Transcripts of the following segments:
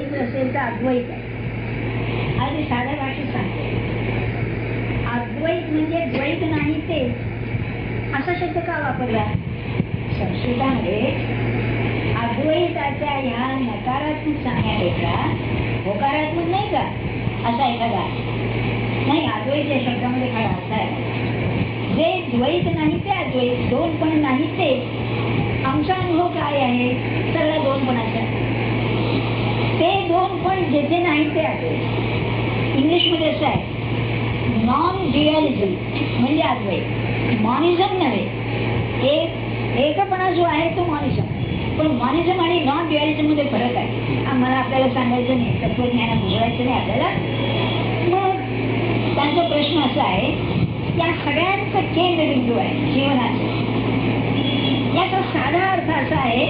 असेल तर अद्वैत आहे. आणि साध्या भाषेत सांगते, अद्वैत म्हणजे द्वैत नाही ते असा शब्द का वापरला संस्कृतामध्ये? अद्वैताच्या ह्या नकारात्मक सांगण्यापेक्षा होकारात्मक नाही का असा एखादा नाही. अद्वैत या शब्दामध्ये खरा अर्थ आहे, जे द्वैत नाही ते अद्वैत, दोन पण नाही ते. आमचा अनुभव काय आहे? सगळ्या दोन पणाचा. ते दोन पण जेथे नाही ते अद्वैत. इंग्लिशमध्ये असं आहे, नॉन ड्युअलिझम म्हणजे अद्वैत, मॉनिझम नव्हे. एकपणा जो आहे तो मॉनिझम. पण मॉनिझम आणि नॉन ड्युअलिझम मध्ये फरक आहे. आम्हाला आपल्याला सांगायचं नाही, तत्वज्ञानात बुजवायचं नाही आपल्याला. मग त्यांचा प्रश्न असा आहे, या सगळ्यांचं केंद्रबिंदू आहे जीवनाचं. याचा साधा अर्थ असा आहे,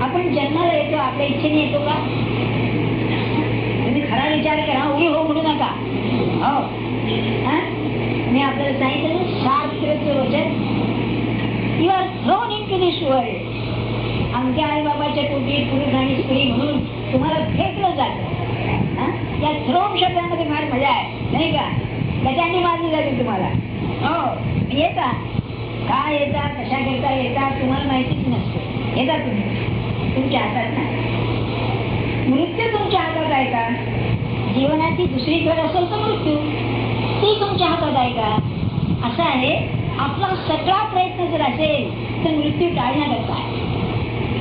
आपण जन्माला येतो आपल्या इच्छेने येतो का? तुम्ही खरा विचार करा, उभी हो म्हणू नका. हो, मी आपल्याला सांगितलं शास्त्राचं वचन, you are thrown into this world. आमच्या आई बाबाच्या पोटी पुरुष आणि स्त्री म्हणून तुम्हाला फेकलं जातं. या थ्रोन शब्दामध्ये फार मजा आहे नाही का? त्याच्याने मारली जाते तुम्हाला. हो, येता काय येता, कशा करता येता तुम्हाला माहितीच नसते. येता तुम्ही, तुमच्या हातात नाही. मृत्यू तुमच्या हातात आहे का? जीवनाची दुसरी कड असेल तर मृत्यू, ती तुमच्या हातात आहे का? असं आहे, आपला सगळा प्रयत्न जर असेल तर मृत्यू टाळण्याकरता आहे.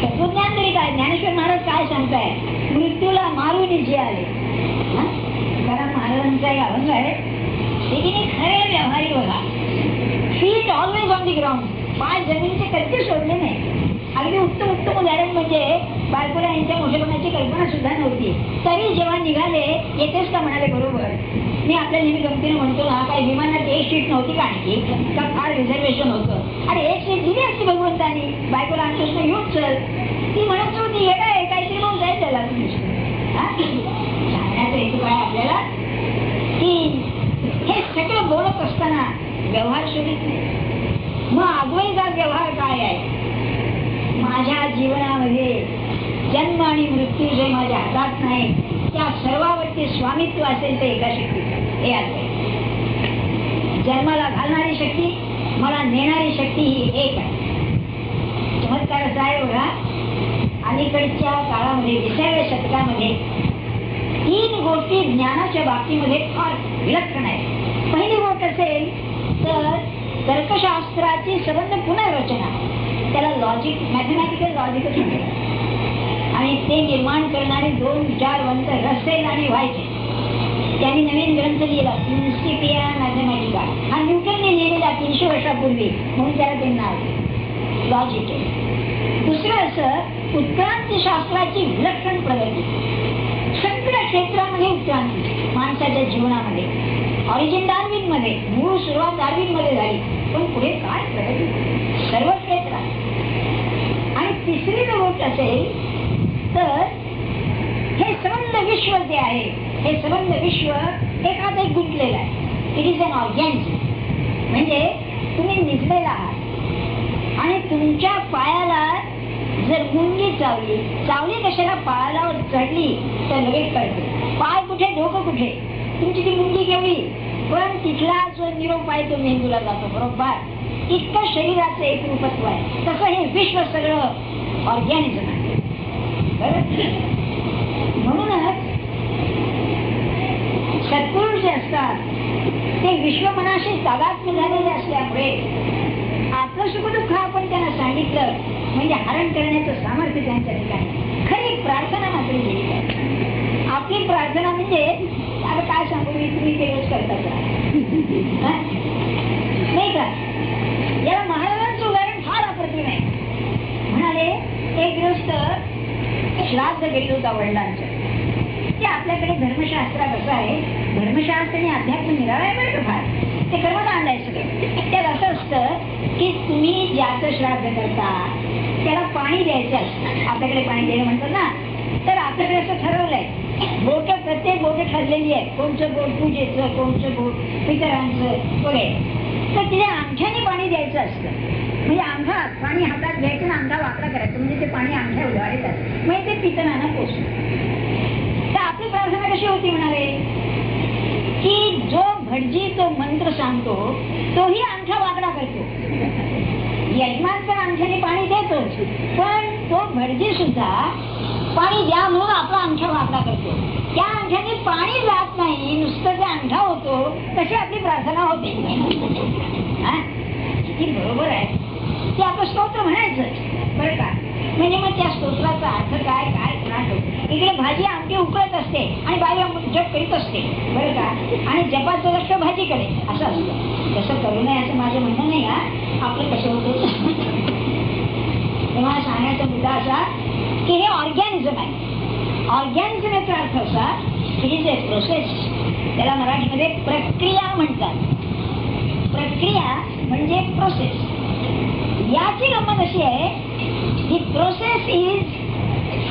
तत्वज्ञान तरी काय, ज्ञानेश्वर महाराज काय सांगताय? मृत्यूला मारून जे आले. कारण महाराजांचा एक अभंग आहे, ते खरे व्यवहारी बघा, feet always on the ground. पाय जमिनीचे कधी सोडले नाही. अगदी उत्तम उत्तम उदाहरण म्हणजे बाळकुरा यांच्या मोठेपणाची कल्पना सुद्धा नव्हती, तरी जेव्हा निघाले येतेच का म्हणाले बरोबर. मी आपल्या नेहमी गमतीने म्हणतो ना, काही विमानात एक सीट नव्हती का आणखी, का फार रिझर्वेशन होतं. अरे एक सीट दिली असती भगवंतानी, बायकोला आमच्यासून येऊन चल. ती म्हणत होती हे काय काहीतरी मग जायचं त्याला. सांगण्याचा हेतू काय आपल्याला, की हे सगळं बोलत असताना व्यवहार शोधित नाही. मग अद्वैताचा व्यवहार काय आहे? माझ्या जीवनामध्ये जन्म आणि मृत्यू जे माझ्या हातात नाही, त्या सर्वावरती स्वामित्व असेल तर एका शक्तीचं, हे अद्वैत. जन्माला घालणारी शक्ती, मला नेणारी शक्ती ही एक आहे. चमत्कार असा आहे बघा, अलीकडच्या काळामध्ये 20व्या शतकामध्ये 3 गोष्टी ज्ञानाच्या बाबतीमध्ये फार विलक्षण आहे. पहिली गोष्ट असेल तर तर्कशास्त्राची संबंध पुनर्रचना, त्याला लॉजिक, मॅथमॅटिकल लॉजिकच म्हणतात. आणि ते निर्माण करणारे 2 विचारवंत रसेल आणि व्हायचे, त्यांनी नवीन ग्रंथ लिहिला प्रिन्सिपिया मॅथमॅटिका. हा न्यूटनने लिहिलेला 300 वर्षापूर्वी, म्हणून त्याला ते नाव लॉजिक आहे. दुसरं असं, उत्क्रांती शास्त्राची विलक्षण प्रगती. सगळ्या क्षेत्रामध्ये उत्क्रांती माणसाच्या जीवनामध्ये. ऑरिजिन डार्विन मध्ये, मूळ सुरुवात डार्विन मध्ये झाली, पण पुढे काय प्रगती सर्व क्षेत्रात. आणि तिसरी जर गोष्ट असेल तर हे सबंध विश्व जे आहे, हे सबंध विश्व एकात एक गुंतलेलं आहे. It is an organism. म्हणजे तुम्ही निजलेला आहात आणि तुमच्या पायाला जर मुंगी चावली, कशाला पायाला चढली तर लगेच कळते पाय कुठे डोकं कुठे, तुमची ती मुंगी केवढी, पण तिथला जो निरोप आहे तो मेंदूला जातो बरोबर. इतकं शरीराचं एक रूपत्व आहे. तसं हे विश्व सगळं ऑर्गॅनिझम आहे. म्हणूनच सत्पुरुष जे असतात ते विश्व मनाशी तादात्म्य झालेले असल्यामुळे आपलं सुखदुःख आपण त्यांना सांगितलं म्हणजे हरण करण्याचं सामर्थ्य त्यांच्या ठिकाणी. खरी प्रार्थना मात्र केली पाहिजे. आपली प्रार्थना म्हणजे आता काय सांगू मी, तुम्ही ते रोज करतात नाही का? याला महाराजांचं उदाहरण फार अप्रतिम आहे. म्हणाले एक गृहस्थ श्राद्ध केलं होता वडिलांचं. ते आपल्याकडे धर्मशास्त्रात असं आहे, धर्मशास्त्र आणि अध्यात्म निराळा आहे बरं का फार, ते कर्मकांड आहे सगळं. त्यात असं असतं की तुम्ही ज्याचं श्राद्ध करता त्याला पाणी द्यायचं असतं. आपल्याकडे पाणी द्यायला म्हणतात ना, तर आपल्याकडे असं ठरवलंय, बोट प्रत्येक बोट ठरलेली आहे, कोणचं बोट पूजेचं, कोणचं बोट पितरांचं वगैरे. तर तिला अंगठ्याने पाणी द्यायचं असतं. म्हणजे अंगठा पाणी हातात घ्यायचं आणि अंगठा वाकडा करायचं, म्हणजे ते पाणी अंगठ्या उलवायचं. म्हणजे ते पितं भटजी तो मंत्र सांगतो तोही अंगठा वाकडा करतो. यजमान तर अंगठ्याने पाणी देतोच, पण तो भटजी सुद्धा पाणी द्या म्हणून आपला अंगठा वाकडा करतो. त्या अंगठ्याने पाणी जात नाही, नुसतं ते अंगठा होतो, तशी आपली प्रार्थना होते. किती बरोबर आहे. ते आपण स्तोत्र म्हणायचं बरं का. म्हणजे मग त्या स्तोत्राचा अर्थ काय काय कुणाला. इकडे भाजी आमटी उकळत असते आणि बाई जप करीत असते बरं का. आणि जपाचं लक्ष भाजीकडे असं असतं. तसं करू नये असं माझं म्हणणं नाही. आपलं कसं होतं तेव्हा सांगण्याचा मुद्दा असा की हे ऑर्गॅनिझम आहे. ऑर्गॅनिझम याचा अर्थ असा की जे प्रोसेस, त्याला मराठीमध्ये प्रक्रिया म्हणतात. प्रक्रिया म्हणजे प्रोसेस. याची गंमत अशी आहे की प्रोसेस इज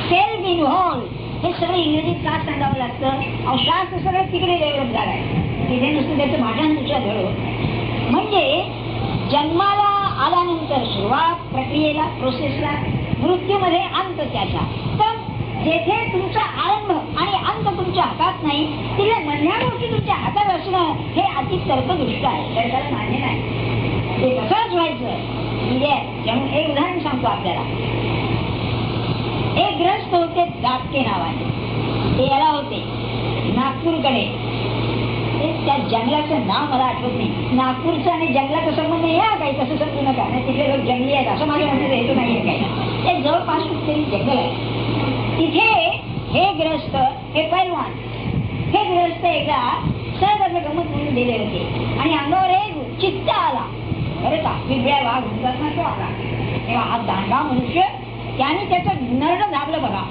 सेल्फ इन्व्हॉल्व. हे सगळं इंग्रजीत का सांगावं लागतं. शास्त्र सगळं तिकडे डेव्हलप झालं आहे. तिथे नुसतं त्याचं भाषण दुसरं घडवत. म्हणजे जन्माला आल्यानंतर सुरुवात प्रक्रियेला, प्रोसेसला, मृत्यूमध्ये अंत त्याचा. तर जेथे तुमचा आरंभ आणि अंत तुमच्या हातात नाही, तिथे मधल्या गोष्टी तुमच्या हातात असणं हे अति तर्कदृष्ट आहे. तर त्याला मान्य नाही. ते तसंच व्हायचं. म्हणजे म्हणून एक उदाहरण सांगतो आपल्याला. एक ग्रस्त होते दापके नावाने. ते याला होते नागपूरकडे. त्या जंगलाचं नाव मला आठवत नाही. नागपूरचं आणि जंगलाचा संबंध या काही तसं समजू नका. तिथे लोक जंगली आहेत असं माझ्या म्हणण्याचा हेतू नाहीये काही. ते जवळपास कुठेतरी जंगल आहे. तिथे हे ग्रस्त, हे पैलवान, हे ग्रस्त एकदा सहज गमत म्हणून दिले होते आणि अंगावर एक चित्ता आला बरं का. बिबळ्या वाघ म्हणतात ना तो आला. तेव्हा हा दांडा मनुष्य त्याने त्याचं नरड दाबलं बघा.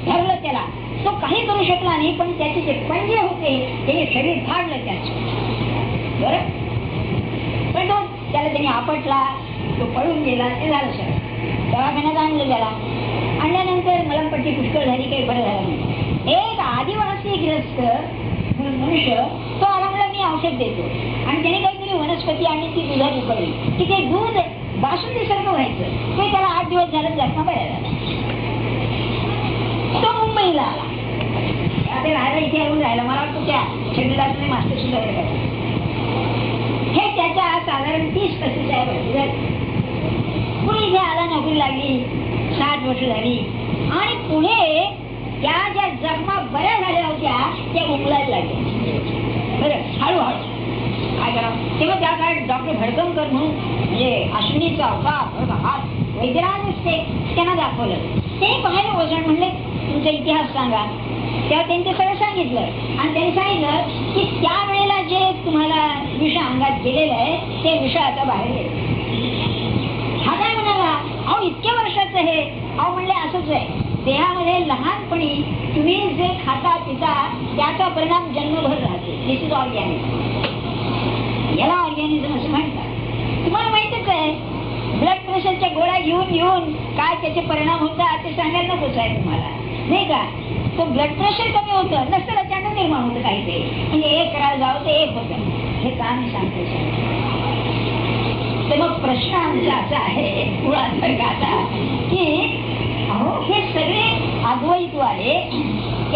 धरलं त्याला. तो काही करू शकला नाही, पण त्याचे जे पंजे होते ते शरीर फाडलं त्याचं बरं. पण तो त्याला त्यांनी आपटला, तो पळून गेला. ते झालं सगळं. दवाखान्यात आणलं त्याला. आणल्यानंतर मलमपट्टी पुष्कळ झाली, काही बरं झालं नाही. एक आदिवासी ग्रस्त मनुष्य तो आला मला मी औषध देतो आणि त्याने काहीतरी वनस्पती आणि ती दुधात उकळली की ते दूध बासुंदीसारखं व्हायचं. ते त्याला 8 दिवस झालं जास्त बऱ्या झाला. तो मुंबईला आला. आता राहायला इथे येऊन राहिला. मला वाटतं त्या शरीरातले मास्टर सुद्धा हे त्याच्या साधारण 30-35 आहे. पुढे इथे आला, नोकरी लागली, 60 वर्ष झाली आणि पुढे त्या ज्या जखमा बऱ्या झाल्या होत्या त्या उकलायला लागल्या बरं हळूहळू. काय करावं तेव्हा त्या काळात डॉक्टर भडकमकर म्हणून म्हणजे अश्विनीचा हात वैद्यराज ते त्यांना दाखवलं. ते पाहिलं वजन म्हणले तुमचा इतिहास सांगा. तेव्हा त्यांनी ते सगळं सांगितलं आणि त्यांनी सांगितलं की त्यावेळेला जे तुम्हाला विष अंगात गेलेलं आहे ते विष आता बाहेर गेलं. हा काय म्हणाला अहो इतक्या वर्षाचं हे. अहो म्हणले असंच आहे. देहामध्ये लहानपणी तुम्ही जे खाता पिता त्याचा परिणाम जन्मभर राहते. दिस इज ऑर्गॅनिक. याला ऑर्गॅनिझम असं म्हणतात. तुम्हाला माहितच आहे ब्लड प्रेशरच्या गोळ्या घेऊन घेऊन काय त्याचे परिणाम होतात ते सांगायला नकोच आहे तुम्हाला नाही का. तो ब्लड प्रेशर कमी होतं नसतं त्याच्यानं निर्माण होतं काहीतरी. म्हणजे एक करायला जावं ते एक होतं. हे का मी सांगतो. तर मग प्रश्न आमचा असा आहे मुळात आता की अहो हे सगळे अद्वैतवाले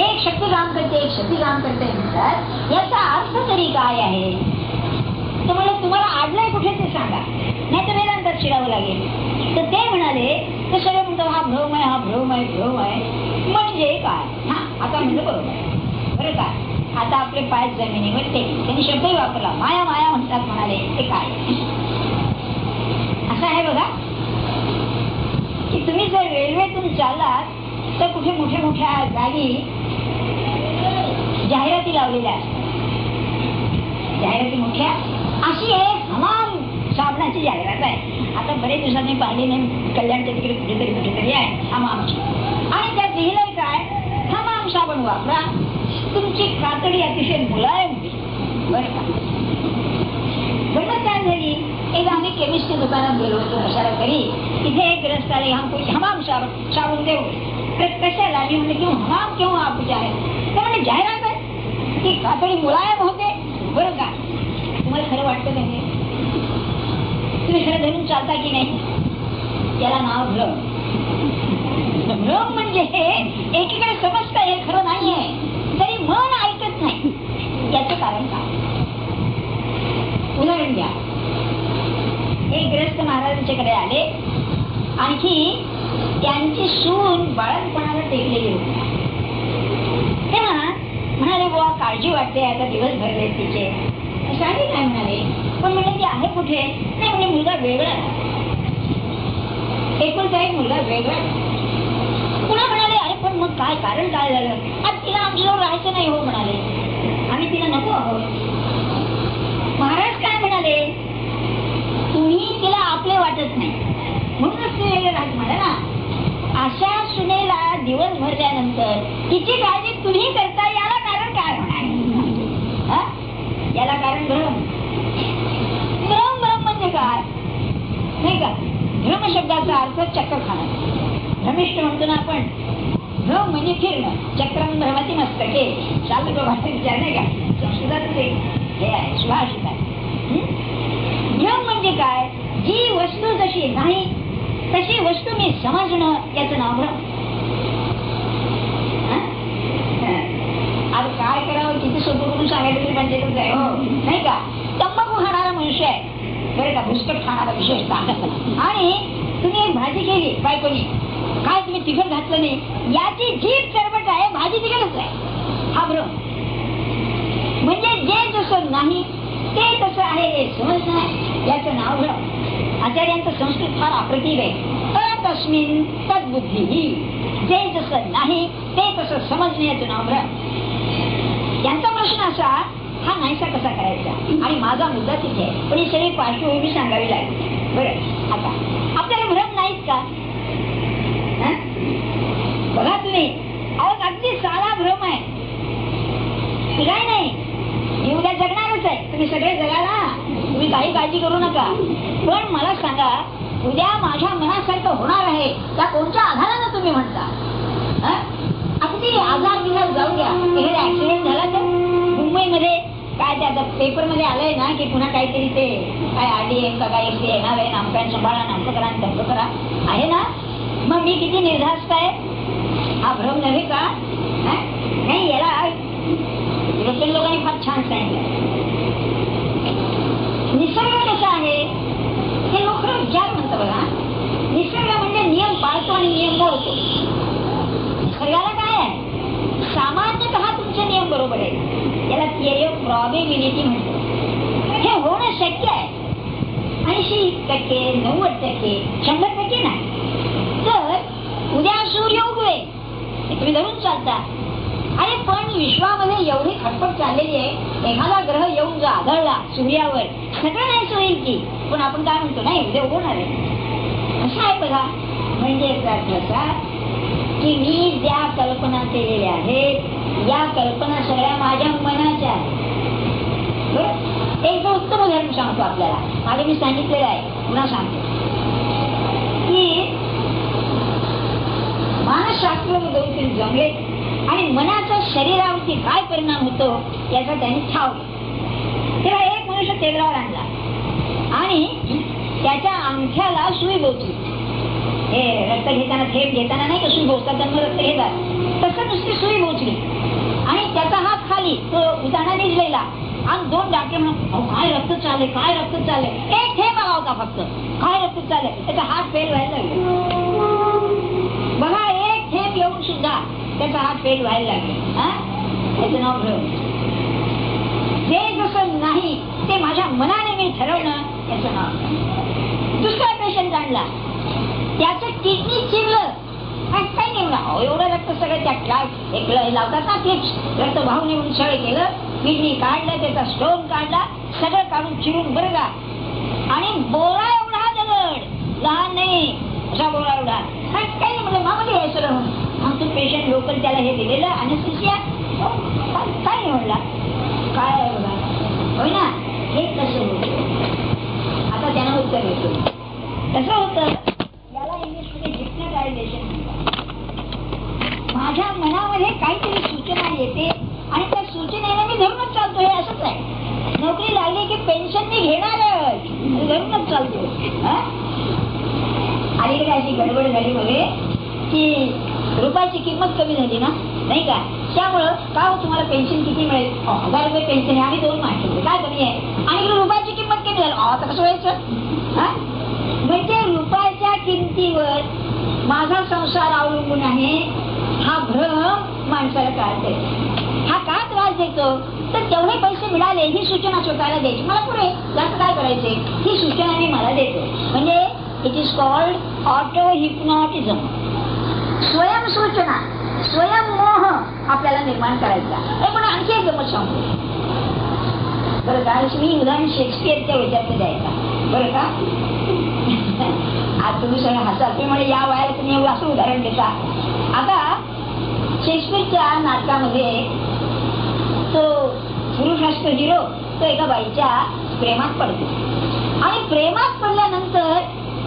एक शक्ती काम करते एक शक्ती काम करते म्हणतात. याचा अर्थ तरी काय आहे. तर म्हणलं तुम्हाला आडलंय कुठे ते सांगा नाही तर वेदांतात शिरावं लागेल. तर ते म्हणाले ते सगळे म्हणतात हा भ्रम आहे, हा भ्रम आहे, भ्रम आहे. म्हणजे काय. हा आता म्हणलं बरोबर आहे बरं का. आता आपले पाय जमिनीवर ते त्यांनी शब्दही वापरला. माया माया म्हणतात म्हणाले. ते काय असं आहे बघा की तुम्ही जर रेल्वेतून चाललात तर कुठे मोठ्या मोठ्या जागी जाहिराती लावलेल्या असतात. जाहिराती मोठ्या अशी एक हमाम साबणाची जाहिरात आहे. आता बरेच दिवसांनी पाहिली नाही कल्याणच्या तिकडे कुठेतरी आहे हमामची. आणि त्यात लिहिलंय काय हमाम साबण वापरा तुमची कातडी अतिशय मुलायम होईल बरं का. गंमत काय झाली एकदा आम्ही केमिस्ट्री दुकानात गेलो होतो कशाला तरी. तिथे एक ग्रस्त आले हमाम साबण देऊ. कशाला मी म्हणलं क्यों हमाम क्यों आप जाहिरात. तर म्हणजे जाहिरात आहे की कातडी मुलायम होते बरं का. तुम्हाला खरं वाटतं नाही तुम्ही खरं धरून चालता की नाही. त्याला नाव भ्रम. भ्रम म्हणजे एकीकडे समजतं हे खरं नाहीये तरी मन ऐकत नाही. याचं कारण काय दत्त महाराजांच्याकडे आले. आणखी त्यांची सून बाळणपणाला टेकलेली होती. तेव्हा म्हणाले, बुवा काळजी वाटते, आता दिवस भरले तिचे. शाही काय म्हणाले, पण म्हणजे ती आहे कुठे? नाही म्हणजे मुलगा वेगळा, एकुलता एक मुलगा वेगळा. पुन्हा म्हणाले, अरे पण मग काय कारण काय झालं? आज तिला आमच्याजवळ राहायचं नाही हो म्हणाले, आम्ही तिला नको आहोत. महाराज काय म्हणाले, तुम्ही तिला आपले वाटत नाही म्हणूनच ते वेगळे राहत म्हणाले ना. अशा सुनेला दिवस भरल्यानंतर तिची काळजी तुम्ही करता, याला कारण काय होणार? याला कारण भ्रम. भ्रम भ्रम म्हणजे काय नाही का? भ्रम शब्दाचा अर्थ चक्र खाणं. भ्रमिष्ठ म्हणतो ना आपण. भ्रम म्हणजे फिरणं. चक्रम भ्रमती मस्तके, शास्त्र विचार नाही का? संस्कृतातच हे आहे, सुभाषित आहे. भ्रम म्हणजे काय? जी वस्तू जशी नाही तशी वस्तू मी समजणं, याचं नाव भ्रम. आता काय करावं, किती सोपं करून सांगायचं तरी पंचायतच आहे हो, नाही का? तंबाखू खाणारा मनुष्य आहे बरं का, भुसकट खाणारा विशेषतः. आणि तुम्ही एक भाजी केली बायकोनी, काय तुम्ही तिखट घातलं नाही, याची जीभ चरबट आहे, भाजी तिखटच आहे. हा भ्रम. म्हणजे जे जसं नाही ते तसं आहे हे समजणं, याचं नाव भ्रम. आचार्यांचं संस्कृत फार अप्रतिम आहे. तस्मिन तद्बुद्धी, जे जसं नाही ते तसं समजणे, याचं नाव भ्रम. यांचा प्रश्न असा, हा नाहीसा कसा करायचा? आणि माझा मुद्दा तिथे आहे, पण ही सगळी पार्श्वभूमी सांगावी लागेल. बरं, आता आपल्याला भ्रम नाहीत का? बघा तुम्ही, अगदी साधा भ्रम आहे, काय नाही, मी उद्या जगणारच आहे, तुम्ही सगळे जगाला, तुम्ही काही काळजी करू नका. पण मला सांगा, उद्या माझ्या मनासारखं होणार आहे त्या कोणत्या आधारानं तुम्ही म्हणता? अगदी आजार बिजार जाऊ द्या, एखादा ऍक्सिडेंट झाला तर मुंबईमध्ये काय ते आता पेपर मध्ये आलंय ना की पुन्हा काहीतरी ते काय RDM का काय येणार आहे, नामकरण सांभाळा, नामकं करा, तंत्र करा आहे ना. मग मी किती निर्धास्त आहे? हा भ्रम नव्हे का? नाही, याला युरोपियन लोकांनी फार छान सांगितलं. निसर्ग कसा आहे हे लोक विचार म्हणतात बघा. निसर्ग म्हणजे नियम पाळतो आणि नियम मोडतो. निसर्गाला काय आहे? सामान्यतः तुमचे नियम बरोबर आहे, याला थिअरी ऑफ प्रॉबेबिलिटी म्हणतो. हे होणं शक्य आहे 80%, 90%, 100% नाही. तर उद्या सूर्य उगवेल हे तुम्ही धरून चालता. अरे पण विश्वामध्ये एवढी खटपट चाललेली आहे, एखादा ग्रह येऊन जर आढळला सूर्यावर, सगळं नाही होईल की, पण आपण काय म्हणतो, नाही उद्या उगवणार आहे. असं आहे बघा. म्हणजे असा की मी ज्या कल्पना केलेल्या आहेत, या कल्पना सगळ्या माझ्या मनाच्या आहेत. बरं, एक उत्तम उदाहरण सांगतो आपल्याला. आधी मी सांगितलेलं आहे, पुन्हा सांगतो की मानसशास्त्र दोन जमले आणि मनाचा शरीरावरती काय परिणाम होतो याचा त्यांनी ठाव घेतला. तेव्हा एक मनुष्य टेबलावर आणला आणि त्याच्या अंगठ्याला सुई बोचली. हे रक्त घेताना, थेंब घेताना नाही का सुई बोचतात, त्यांना रक्त घेतात, तसं नुसती सुई बोचली आणि त्याचा हात खाली, तो उदाहरणा निजलेला. आणि दोन डॉक्टर म्हणून काय रक्त चालले, काय रक्त चालले, एक थेंब आला होता फक्त, काय रक्त चालले, त्याचा हात फेल व्हायला लागला. बघा, एक थेंब येऊन सुद्धा त्याचा हात फेल व्हायला लागले. त्याचं नाव भ्रम. जे जसं नाही ते माझ्या मनाने मी ठरवणं, याचं नाव. दुसरा पेशंट आणला, त्याचं किडनी चिरलं, काही नाही, एवढं रक्त सगळं त्या काय एक लावतात ना, तेच रक्त वाहून येऊन सगळं केलं, किडनी काढलं, त्याचा स्टोन काढला, सगळं काढून चिरून बरं का. आणि बोरा एवढा दगड, लहान नाही, असा बोरा एवढा, काही म्हणजे मामूली आहे सगळं. आमचं पेशंट लोकल त्याला हे दिलेलं अनेस्थेसिया, काय नाही म्हणला, काय आहे बघा, होय ना, हे कसं होतं? आता त्यांना उत्तर देतो. कसं होतं, याला इंग्लिशमध्ये हिप्नोटायझेशन म्हणतात. माझ्या मनामध्ये काहीतरी सूचना येते आणि त्या सूचनेला मी धरूनच चालतो. हे असंच आहे, नोकरी लागली की पेन्शन मी घेणारच, धरूनच चालतो. अलीकडे अशी गडबड झाली बघे की रुपयाची किंमत कमी झाली ना, नाही का, त्यामुळं का हो तुम्हाला पेन्शन किती मिळेल? 1000 रुपये पेन्शन आहे, आम्ही 2 माहिती काय कमी आहे, आणि रुपयाची किंमत कमी झाली, आता कसं व्हायचं? म्हणजे रुपयाच्या किमतीवर माझा संसार अवलंबून आहे हा भ्रम माणसाला काढते. हा का त्रास देतो तर तेवढे पैसे मिळाले ही सूचना स्वतःला द्यायची, मला पुढे जास्त काय करायचे ही सूचना मी मला देतो. म्हणजे it is called auto hypnotism. स्वयंसूचना, स्वयंमोह आपल्याला निर्माण करायचा. हे पण आणखी एक गमत सांगतो बरं का. मी उदाहरण शेक्सपियरच्या ह्याच्यात द्यायचा बरं का. आज तुम्ही सगळं हसाल म्हणजे या वयाला तुम्ही एवढं असं उदाहरण देता. आता शेक्सपियरच्या नाटकामध्ये तो पुरुष असतो हिरो, तो एका बाईच्या प्रेमात पडतो आणि प्रेमात पडल्यानंतर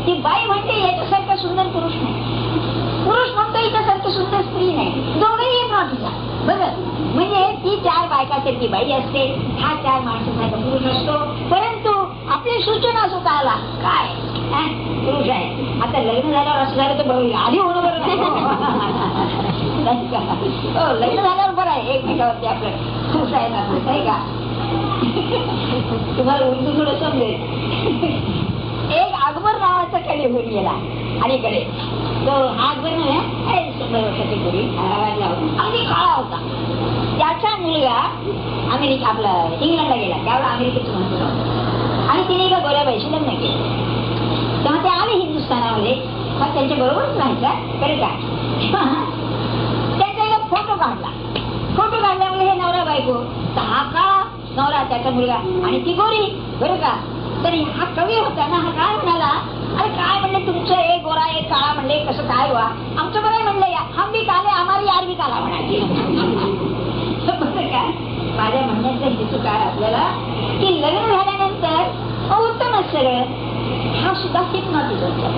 ती बाई म्हणते याच्यासारखा सुंदर पुरुष नाही, पुरुष म्हणतो याच्यासारखी सुंदर स्त्री नाही, दोघेही हिप्नॉटिझम. बरं म्हणजे ती 4 बायकासारखी बाई असते, हा 4 माणसासारखा पुरुष असतो. परंतु आपली सूचना स्वतःला काय पुरुष आहे. आता लग्न झाल्यावर असं झालं तर बरोबर आधी होणं बरं नाही. लग्न झाल्यावर बरं आहे एकमेकावरती आपलं खुश आहे ना, आहे का. तुम्हाला उर्दू थोडं समजेल. एक अकबर नावाचा कवी होऊन गेला अलीकडे. तो हा अकबर नाही 100 वर्षाची पूर्वी अगदी काळा होता. त्याचा मुलगा अमेरिका आपलं इंग्लंडला गेला, त्यावेळेला अमेरिकेचं महत्व होतं आणि तिने एका गोऱ्या बाईशी लग्न केलं. तेव्हा ते आले हिंदुस्थानामध्ये, मग त्यांच्या बरोबरच राहायचा बरं का. त्यांचा एक फोटो काढला. फोटो काढल्यामुळे हे नवरा बायको, हा काळा नवरा त्याचा मुलगा आणि ती गोरी बरं का. तर हा कवी होता ना, हा काय म्हणाला, अरे काय म्हणले तुमचं एक गोरा एक काळा म्हणले कसं काय व्हा, आमचं बरं म्हणलं या हम भी काले हमारी यार भी काला म्हणाली. बरं का. माझ्या म्हणण्याचा हेतू काय आपल्याला की लग्न झाल्यानंतर उत्तमच सगळं, हा सुद्धा हिप्नॉटिझमचा.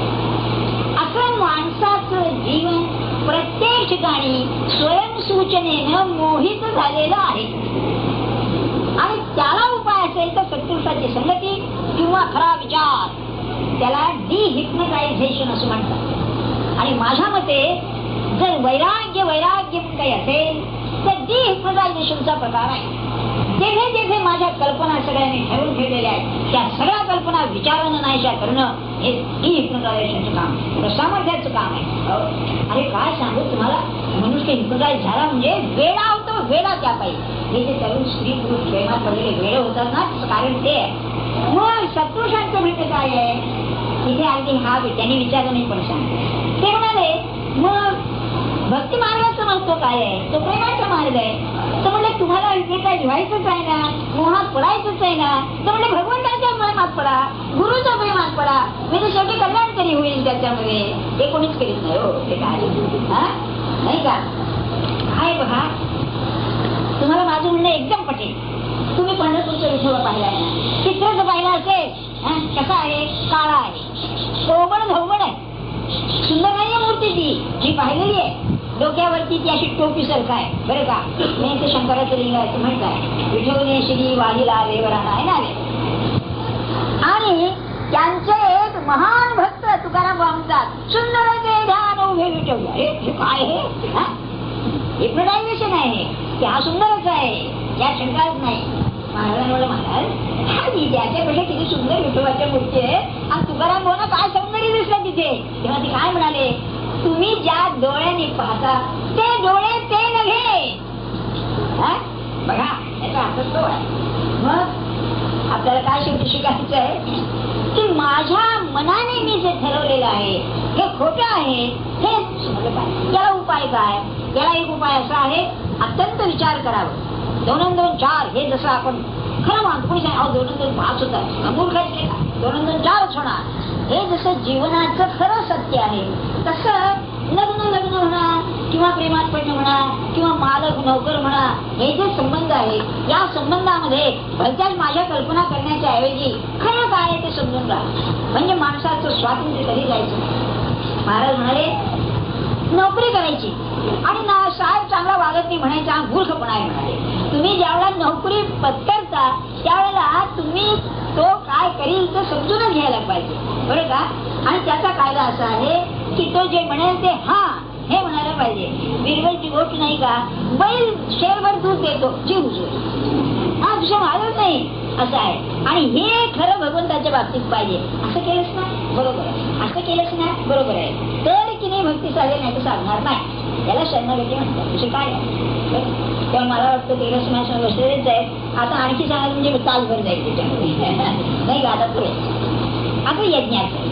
असं माणसाचं जीवन प्रत्येक ठिकाणी स्वयंसूचनेनं मोहित झालेलं आहे आणि त्याला उपाय असेल तर सत्पुरुषाची संगती किंवा खरा विचार, त्याला डिहिप्नोटायझेशन असं म्हणतात. आणि माझ्या मते जर वैराग्य काही असेल तर डिहिप्नोटायझेशनचा प्रकार आहे. जेथे जेथे माझ्या कल्पना सगळ्यांनी ठरवून ठेवलेल्या आहेत त्या सगळ्या कल्पना विचारानं नाहीशा करणं हे डिहिप्नोटायझेशनचं काम, सामर्थ्याचं काम आहे. अरे काय सांगू तुम्हाला, मनुष्य हिप्नोटाईज झाला म्हणजे वेडा होतो, वेडा त्या पाहिजे. हे जे तरुण स्त्री पुरुष प्रेमात पडलेले वेळ होतात ना, त्याचं कारण ते आहे. मग सत्पुरुषांचं म्हणते काय आहे तिथे अगदी हा त्यांनी विचारलं नाही पण सांग. ते म्हणाले मग भक्ती मार्गाचं महत्व काय आहे, तो प्रेमाचा मार्ग आहे. तर म्हणलं तुम्हाला हिप्नोटाईज व्हायचंच आहे ना, मोहात पडायचंच आहे ना, तर म्हणलं भगवंताच्या प्रेमात पडा, गुरुच्या प्रेमात पडा, म्हणजे शेवटी कल्याण तरी होईल त्याच्यामध्ये. हे कोणीच करीत नाही हो, ते काय नाही का. काय बघा तुम्हाला माझं म्हणणं एकदम पटेल. तुम्ही पंढरपूरचा विठोबा पाहिला आहे ना, चित्रच पाहिला असेल, कसा आहे, काळा आहे, कोबड धवबड आहे, सुंदर नाहीये मूर्ती ती, मी पाहिलेली आहे. डोक्यावरती ती अशी टोपी सारखं आहे बरं का. मी ते शंकराचं लिंग आहे असं म्हणताय, विठवले श्री वाहिला देवराना आहे ना. आणि त्यांचे एक महान भक्त तुकाराम म्हणतात सुंदर ते ध्यान उभे विठवले. अरे हे काय आहे, हिप्नोटायझेशन आहे की हा सुंदरच आहे, या शंकाच नाही. महाराजांना महाराज त्याच्यापेक्षा किती सुंदर विठोबाच्या मूर्ती आहे आणि तुकाराम बोला काय सौंदर्य दिसलं तिथे. तेव्हा ते काय म्हणाले, तुम्ही ज्या डोळ्याने पाहता ते डोळे ते नव्हे. बघा याचा अर्थ तो आहे. मग आपल्याला काय शेवटी शिकायचं आहे की माझ्या मनाने मी जे ठरवलेलं आहे हे खोटं आहे हे समजलं पाहिजे. याला उपाय काय, याला एक उपाय असा आहे अत्यंत विचार करावा. 2 आणि 2 4 हे जसं आपण खरं मानतो, कोणी सांग 2 आणि 2 5 होतात, मूर्खाच केला 2 आणि 2 4च होणार. हे जसं जीवनाचं खरं सत्य आहे तसं लग्न म्हणा किंवा प्रेमात पडणं म्हणा किंवा मालक नोकर म्हणा, हे जे संबंध आहे या संबंधामध्ये भलत्याच माझ्या कल्पना करण्याच्या ऐवजी खरं काय आहे ते समजून राहा. म्हणजे माणसाचं स्वातंत्र्य कधी जायचं. महाराज म्हणाले नोकरी करायची आणि साहेब चांगला वागत नाही म्हणायचा मूर्खपणा आहे म्हणाले. तुम्ही ज्यावेळेला नोकरी पत्करता त्यावेळेला तुम्ही तो काय करील ते समजूनच घ्यायला पाहिजे बरं का. आणि त्याचा कायदा असा आहे की तो जे म्हणेल ते हा हे म्हणायला पाहिजे. बिरबलची गोष्ट नाही का, बैल शेरभर दूध देतो जीव उजवेल, हा मोक्ष मागत नाही असं आहे. आणि हे खरं भगवंताच्या बाबतीत पाहिजे. असं केलंच ना बरोबर आहे, असं केलंच ना बरोबर आहे, तर की नाही भक्ती चालेल, नाही तर सांगणार नाही. त्याला शरणागती म्हणतात. तुझे काय आहे तेव्हा मला वाटतं तेलच माझ्या बसलेलेच आहे. आता आणखी सांगायचं म्हणजे तासभर जाईल त्याच्यामध्ये नाही का. आता पुढे आता यज्ञाचं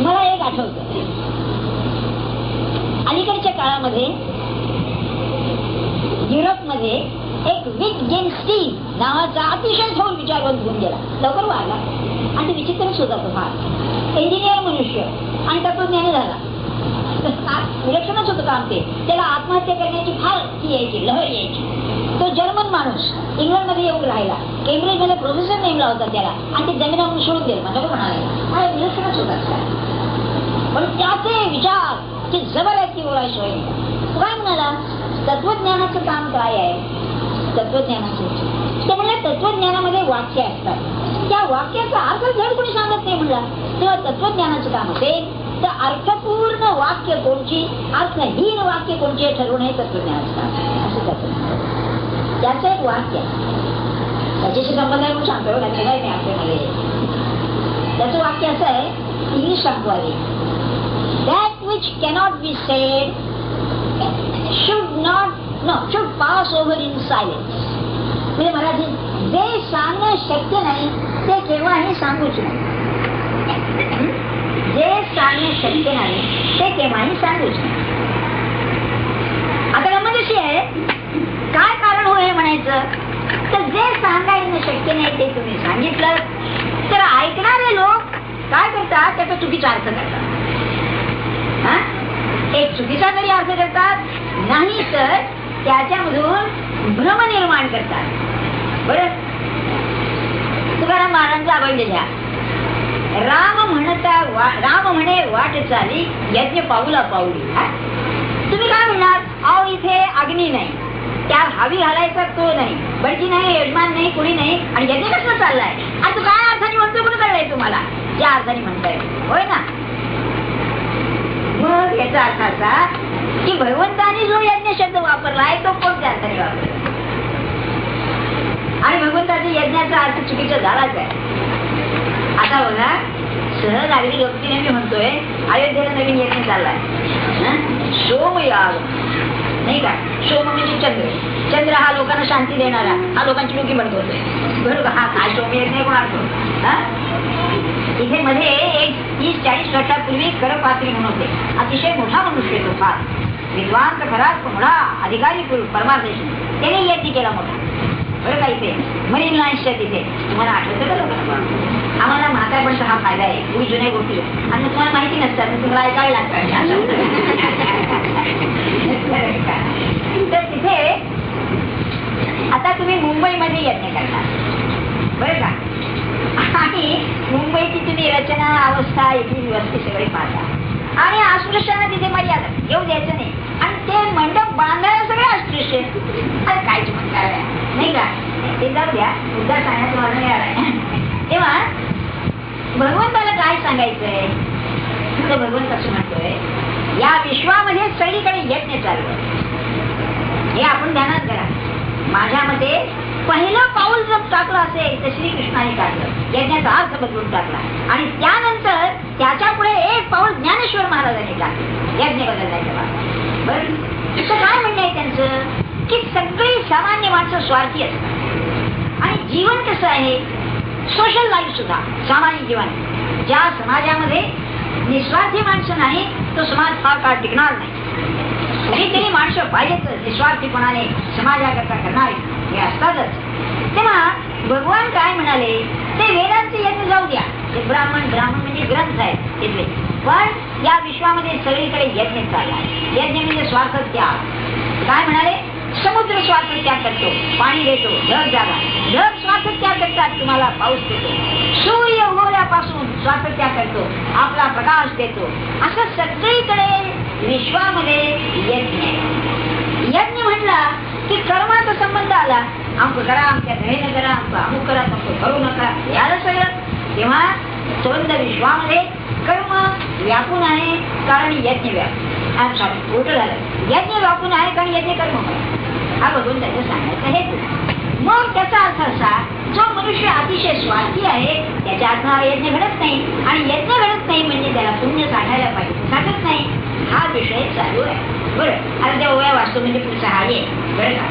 मला एक आठवतं, अलीकडच्या काळामध्ये युरोपमध्ये एक विटगेन्स्टीन नावाचा अतिशय थोर विचारवंत होऊन गेला, लवकर वाढला आणि ते विचित्रच होता. तो फार इंजिनियर मनुष्य आणि तत्वज्ञानी झाला. विलक्षणच होतं काम ते. त्याला आत्महत्या करण्याची फार ती यायची, लहर यायची. तो जर्मन माणूस इंग्लंडमध्ये येऊन राहिला, केम्ब्रिजमध्ये प्रोफेसर नेमला होता त्याला आणि ते जमिनावरून सोडून दिलं. मला म्हणाले विलक्षणच होता. पण त्याचे विचार की जबर आहेत की बोलायची सोय. काय म्हणाला, तत्वज्ञानाचं काम काय आहे, तत्वज्ञानाचं ते म्हणलं तत्वज्ञानामध्ये वाक्य असतात, त्या वाक्याचा अर्थ जर कोणी सांगत नाही म्हणला, तेव्हा तत्वज्ञानाचं काम असेल तर अर्थपूर्ण वाक्य कोणची, अर्थहीन वाक्य कोणचे ठरवणे तत्वज्ञानाचं काम. असं तत्वज्ञान त्याचं एक वाक्य त्याच्याशी संबंध आहे म्हणून सांगतो ना, तेव्हा मी आपल्यामध्ये त्याचं वाक्य असं आहे, इंग्लिश सांगतो आधी, that which cannot be said should pass over in silence. म्हणजे मराठीत जे सांगणं शक्य नाही ते केव्हाही सांगूच नाही. जे सांगणं शक्य नाही ते केव्हाही सांगूच नाही. आता गंमत अशी आहे, काय कारण होय म्हणायचं, तर जे सांगायचं शक्य नाही ते तुम्ही सांगितलं तर ऐकणारे लोक काय करतात, त्याचा चुकीचा अर्थ करतात. एक चुकीचा तरी अर्थ करतात, नाही तर त्याच्यामधून भ्रम निर्माण करतात. बरं, तुकाराम महाराजांचा अभंग घ्या, राम म्हणे वाट चाली यज्ञ पाऊला पाऊली. तुम्ही काय म्हणणार, अहो इथे अग्नी नाही, त्या हवी घालायचा तो नाही, बडकी नाही, यजमान नाही, कुणी नाही, आणि यज्ञ कसं चाललाय, आणि तू काय अर्थाने म्हणतो म्हणून कळलंय तुम्हाला, ज्या अर्थाने म्हणताय होय ना. मग याचा अर्थ असा की भगवंताने जो यज्ञ शब्द वापरलाय तो कोणत्या अर्थाने वापरला, आणि भगवंताच्या यज्ञाचा अर्थ चुकीचा झालाच आहे. आता बघा, सहज अगदी गमतीने मी म्हणतोय, अयोध्येला नवीन यज्ञ चाललाय, सोमयाग नाही का. सोम म्हणजे चंद्र, चंद्र हा लोकांना शांती देणारा, हा लोकांची डोकी बनवतोय बरोबर. हा काय सोमयज्ञ कोण असतो. इथे मध्ये एक 30-40 वर्षापूर्वी करपात्री म्हणून होते, अतिशय मोठा मनुष्य तो, फार विद्वान तर खराच मोठा अधिकारी परमार्थी, त्याने यज्ञ केला मोठा बरं का. इथे मरीन लाईन्सच्या तिथे तुम्हाला आठवतं का लोकांना, आम्हाला म्हातारपणचा हा फायदा आहे, पूर्वी जुन्या गोष्टी आणि तुम्हाला माहिती नसतात, तुम्हाला ऐकायला लागतात. तर तिथे आता तुम्ही मुंबईमध्ये यज्ञ करणार बरं का, आणि मुंबईची तुम्ही रचना अवस्था येथील वस्ती सगळी पाहता, आणि अस्पृश्यांना तिथे मर्यादा येऊ द्यायचं नाही, आणि ते मंडप बांधायला सगळे अस्पृश्य. अरे काय चमत्कार आहे नाही का. ते जाऊ द्या, मुद्दा सांगण्याचं मला मिळालाय. तेव्हा भगवंताला काय सांगायचंय, तर भगवंत असं म्हणतोय, या विश्वामध्ये सगळीकडे यज्ञ चालू आहे, हे आपण ध्यानात करा. माझ्या मते पहिलं पाऊल जर टाकलं असेल तर श्रीकृष्णाने टाकलं, यज्ञाचा अर्थ बदलून टाकला, आणि त्यानंतर त्याच्या पुढे एक पाऊल ज्ञानेश्वर महाराजांनी टाकलं यज्ञ बदलण्याच्या बाबतीत. बरं, तर काय म्हणणं आहे त्यांचं की सगळी सामान्य माणसं स्वार्थी असतात, आणि जीवन कसं आहे, सोशल लाईफ सुद्धा सामान्य जीवन. ज्या समाजामध्ये निस्वार्थी माणसं नाही तो समाज फार काळ टिकणार नाही. तरी माणसं पाहिजेच निस्वार्थीपणाने समाजाकरता करणारे हे असतातच. तेव्हा भगवान काय म्हणाले, ते वेदांचे यज्ञ जाऊ द्या, ते ब्राह्मण म्हणजे ग्रंथ आहेत तिथले, पण या विश्वामध्ये सगळीकडे यज्ञ चालला. यज्ञ म्हणजे स्वार्थ त्याग. काय म्हणाले, समुद्र स्वार्थ त्याग करतो, पाणी देतो, ढग जागा, ढग स्वार्थ त्याग करतात, तुम्हाला पाऊस देतो, सूर्य उगवल्यापासून स्वार्थ त्याग करतो, आपला प्रकाश देतो. असं सगळीकडे विश्वामध्ये यज्ञ. यज्ञ म्हटला की कर्माचा संबंध आला, अमुक करा, आमच्या घरेनं करा, अमुक करा, अमुक करू नका, याला सगळं. तेव्हा संबंध विश्वामध्ये कर्म व्यापून आहे, कारण यज्ञ व्यापून. उलट झालं, यज्ञ व्यापून आहे कारण यज्ञ कर्म. हा बघून त्याचं सांगायचं हेतू. मग त्याचा अर्थ असा, जो मनुष्य अतिशय स्वार्थी आहे त्याच्या हातून यज्ञ घडत नाही, आणि यज्ञ घडत नाही म्हणजे त्याला पुण्य साठायला पाहिजे, साठत नाही. हा विषय चालू आहे. बरं, आता त्या ओव्या वाचतो म्हणजे पुढचा हा ये. बरं का,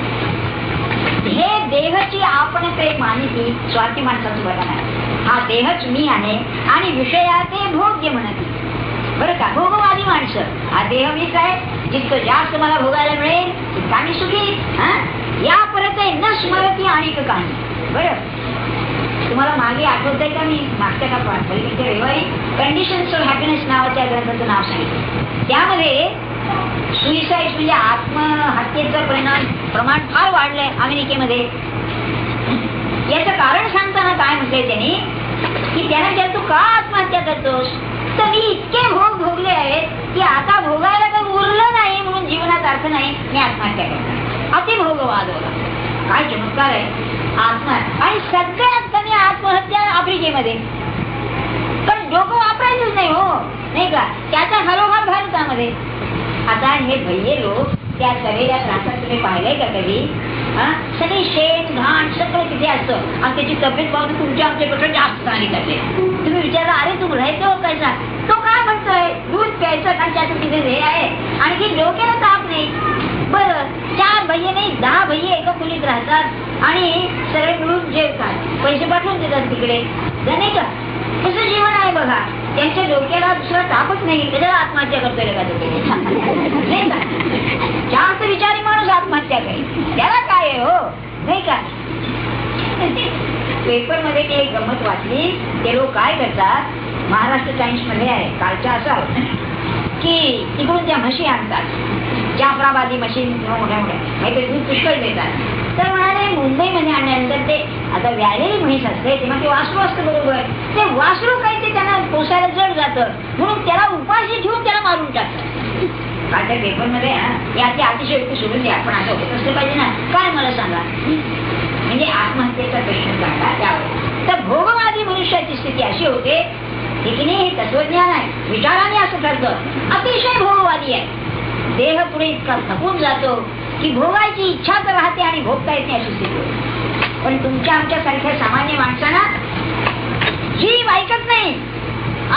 हे देहची आपण काही मानिती स्वार्थी माणसाचं बघा नाही. हा देहच मी आहे आणि विषयाचे भोग्य म्हणते. बरं का, भोगवादी माणसं, हा देह मीच आहे, जितकं जास्त मला भोगायला मिळेल तितका मी सुखी. या परत न स्मरती आणि काही. बरं, तुम्हाला मागे आठवतंय का, मी मागच्या का पलीकडच्या रविवारी कंडिशन्स ऑफ हॅपीनेस नावाच्या ग्रंथाचं नाव सांगितलं. त्यामध्ये सुइसाइड म्हणजे आत्महत्येचं प्रमाण फार वाढलंय अमेरिकेमध्ये. याचं कारण सांगताना काय म्हटलंय त्यांनी, की त्याला विचार तू का आत्महत्या करतोस, तर मी इतके भोग भोगले आहेत की आता भोगायला तर उरलं नाही, म्हणून जीवनात अर्थ नाही, मी आत्महत्या करतो. अतिभोगवाद होता. काय चमत्कार आहे आत्महत्या. आणि सगळ्यात कमी आत्महत्या आफ्रिकेमध्ये, पण डोकं वापरायचंच नाही हो, नाही का, त्याचा हरोभार भारतामध्ये. आता हे भय्ये लोक त्या सगळ्यात राहतात, तुम्ही पाहिलंय का कधी? सगळे शेण घाण सगळं तिथे असतं, आणि त्याची तब्येत पाहून तुमच्या आमच्यापेक्षा जास्त चांगली करते. तुम्ही विचारला, अरे तू राहायचं कसा, तो काय म्हणतोय दूध प्यायचं, कारण त्याचं तिथे हे आहे, आणि की डोक्याला ताप नाही. बरं, 4 भय्ये नाही 10 भय्ये एका खोलीत राहतात आणि सगळे मिळून जेवतात, पैसे पाठवून देतात तिकडे, नाही का. कसं जीवन आहे बघा. त्यांच्या डोक्याला दुसरा तापच नाही, त्याच्याला आत्महत्या करतोय का नाही का. जास्त विचारी माणूस आत्महत्या करेल, त्याला काय आहे हो, नाही का. पेपर मध्ये मी एक गंमत वाचली. ते लोक काय करतात, महाराष्ट्र टाइम्स मध्ये आहे कालच्या, असं की तिकडून त्या म्हशी आणतात, जाफराबादी म्हशी मोठ्या मोठ्या, काहीतरी दूध पुष्कळ देतात. तर म्हणाले मुंबईमध्ये आणल्यानंतर ते आता व्यालेली म्हैस असते तेव्हा ते वासरू असतं, बरोबर, ते वासरू काही ते त्यांना पोसायला जड जातं, म्हणून त्याला उपाशी ठेवून त्याला मारून टाकतात. कालच्या पेपर मध्ये याची अतिशयोक्ती सोडून द्या, पण असं होत असलं पाहिजे ना. काय मला सांगा, म्हणजे आत्महत्येचा प्रश्न काढला त्यावर. तर भोगवादी मनुष्याची स्थिती अशी होते की नाही, हे तत्वज्ञान आहे, विचाराने असं ठरतं, अतिशय भोगवादी आहे. देह पुढे इतका थकून जातो की भोगायची इच्छा तर राहते आणि भोगता येत नाही अशी स्थिती होती. पण तुमच्या आमच्या सारख्या सामान्य माणसांना जीव ऐकत नाही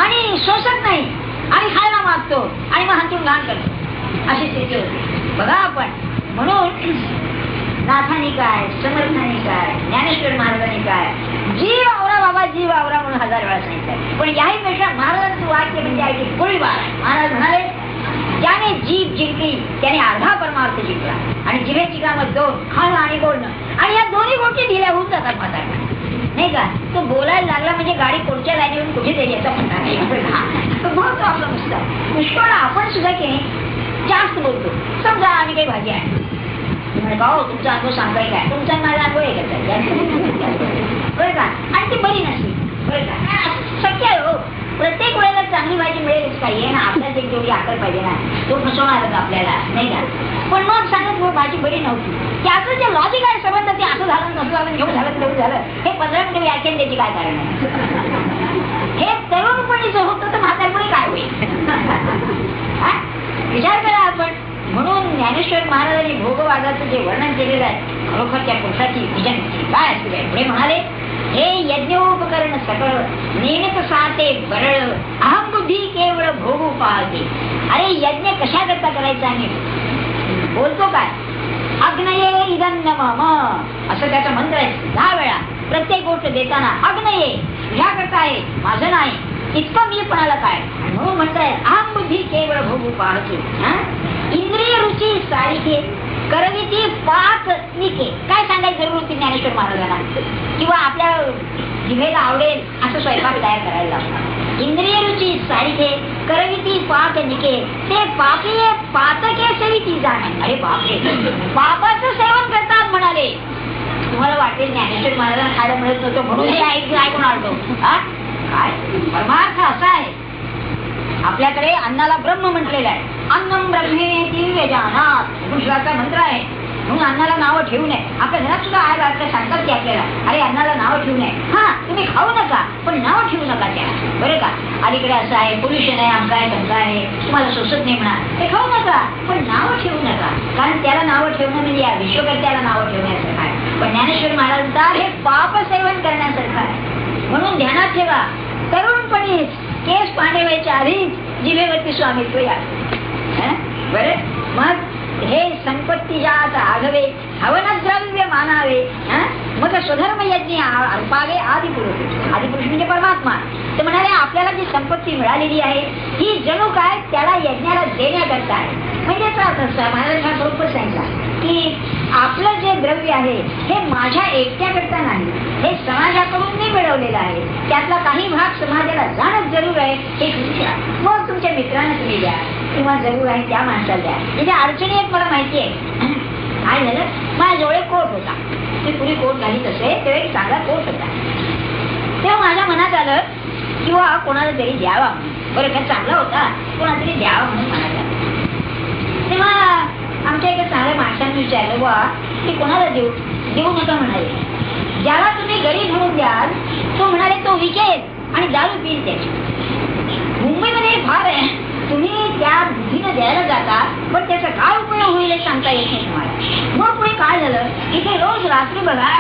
आणि सोसत नाही आणि खायला मागतो आणि मग हातून घाण करतो, अशी स्थिती होती बघा आपण. म्हणून नाथानी काय, समर्थानी काय, ज्ञानेश्वर महाराजांनी काय, जीव आवरा बाबा, जीव आवरा म्हणून 1000 वेळा सांगितलं. पण याही पेक्षा महाराजांचं वाक्य म्हणजे आहे की गोळीबार. महाराज म्हणाले, ज्याने जीभ जिंकली त्याने अर्धा परमार्थ जिंकला. आणि जिभेची कामं 2, खाणं आणि बोलणं, आणि या दोन्ही गोष्टी ढिल्या होऊन जातात म्हातारा, नाही का. तो बोलायला लागला म्हणजे गाडी कोणत्या लाईनीवरून कुठे जाईल याचा म्हणता नाही. मग प्रॉब्लेम असतात. पुष्कळ आपण सुद्धा की जास्त बोलतो. समजा आम्ही काही भाजी आहे, हो तुमचा अनुभव सांगाय काय, तुमचा माझा अनुभव आहे का, बरं का, आणि ती बरी नसली, बरं का, शक्य आहे हो. प्रत्येक वेळेला चांगली भाजी मिळेलच काही आहे ना, आपल्याला एक तेवढी आकल पाहिजे ना, तो फसवणारच आपल्याला, नाही का. पण मग सांगत मग भाजी बरी नव्हती, त्याचं जे लॉजिक आहे संबंध, ते असं झालं नसं झालं, घेऊन झालं तेवढं झालं, हे 15 मिनिटं व्याख्यान द्यायची काय कारण आहे. हे तरुणपणीचं होतं तर म्हातारपणी काय होईल, विचार करा आपण. म्हणून ज्ञानेश्वर महाराजांनी भोगवादाचं जे वर्णन केलेलं आहे, खरोखर त्या पुरुषाची विजन काय असते. पुढे म्हणाले, हे यज्ञोपकरण सकळ नेमक साते बरळ, अहम बुद्धी केवळ भोगू पाहते. अरे यज्ञ कशा करता करायचा, आणि बोलतो काय, अग्नये इदं मम, असं त्याचा मंत्र आहे 10 वेळा. प्रत्येक गोष्ट देताना अग्नये तुझ्या करता आहे, माझं नाही, इतकं मी पणाला काय. म्हणून म्हणताय, अहम बुद्धी केवळ भोगू पाहते. इंद्रिय रुची सारिखे करविती पाक निके. काय सांगायची जरूर होती ज्ञानेश्वर महाराजांना, किंवा आपल्या जिभेला आवडेल असं स्वयंपाक तयार करायला लागतात. इंद्रिय रुची सारिखे करविती पाक निके, ते पापीय पातके सेविती जाणे. अरे बापरे, पापाचं सेवन करतात म्हणाले. तुम्हाला वाटेल ज्ञानेश्वर महाराजांना खायला मिळत नव्हतं म्हणून हे ऐकून आलतो. काय परमार्थ असा आहे, आपल्याकडे अन्नाला ब्रह्म म्हटलेलं आहे. अन्नम ब्रह्मेति व्यजानात, दुसराचा मंत्र आहे. म्हणून अन्नाला नावं ठेवू नये. आपल्या घरात सुद्धा आहे सांगतात की आपल्याला, अरे अन्नाला नावं ठेवू नये. हा, तुम्ही खाऊ नका पण नावं ठेवू नका त्याला, बरं का. अलीकडे असं आहे, पोल्युशन आहे, आमका आहे, तमका आहे, तुम्हाला सोसत नाही म्हणा, ते खाऊ नका पण नावं ठेवू नका. कारण त्याला नावं ठेवणं म्हणजे या विश्वकर्त्याला नावं ठेवण्यासारखं आहे. पण ज्ञानेश्वर महाराज म्हणतात हे पाप सेवन करण्यासारखं आहे. म्हणून ध्यानात ठेवा, तरुणपणीच केस पांढरे व्हायच्या आधीच जिभेवरती स्वामित्व या. बरं, मग हे संपत्ती जात आघवे हवनद्रव्य मानावे, मग स्वधर्म यज्ञ अर्पावे आदिपुरुष. आदिपुरुष म्हणजे परमात्मा. ते म्हणाले आपल्याला जी संपत्ती मिळालेली आहे ही जणू काय त्याला यज्ञाला देण्याकरता आहे. म्हणजे महाराजांना बरोबर सांगितला की आपलं जे द्रव्य आहे हे माझ्या एकट्याकरता नाही, हे समाजाकडून मी मिळवलेलं आहे. त्यातला काही भाग समाजाला जाणं जरूर आहे हे तुम्ही द्या. मग तुमच्या मित्रांना तुम्ही द्या किंवा जरूर आहे त्या माणसाला द्या. म्हणजे अडचणी आहेत मला माहिती आहे. काय झालं, माझ्याजवळ एक कोट होता. मी पुरी कोट घालीत असे तेव्हा एक चांगला कोट होता. तेव्हा माझ्या मनात आलं किंवा कोणाला तरी द्यावा. बरं, काय चांगला होता, कोणाला तरी द्यावा म्हणून मनात आलं. तेव्हा आमच्या एका चांगल्या माणसांनी विचारलं बा की कोणाला देऊ. देऊ नका म्हणाले. ज्याला तुम्ही गरीब म्हणून द्याल तो म्हणाले तो विकेल आणि दारू पिईल त्याची. मुंबईमध्ये फार आहे, तुम्ही त्या बुद्धीनं द्यायला जाता पण त्याचा काय उपयोग होईल हे सांगता येत नाही तुम्हाला. मग पुढे काय झालं, इथे रोज रात्री बघा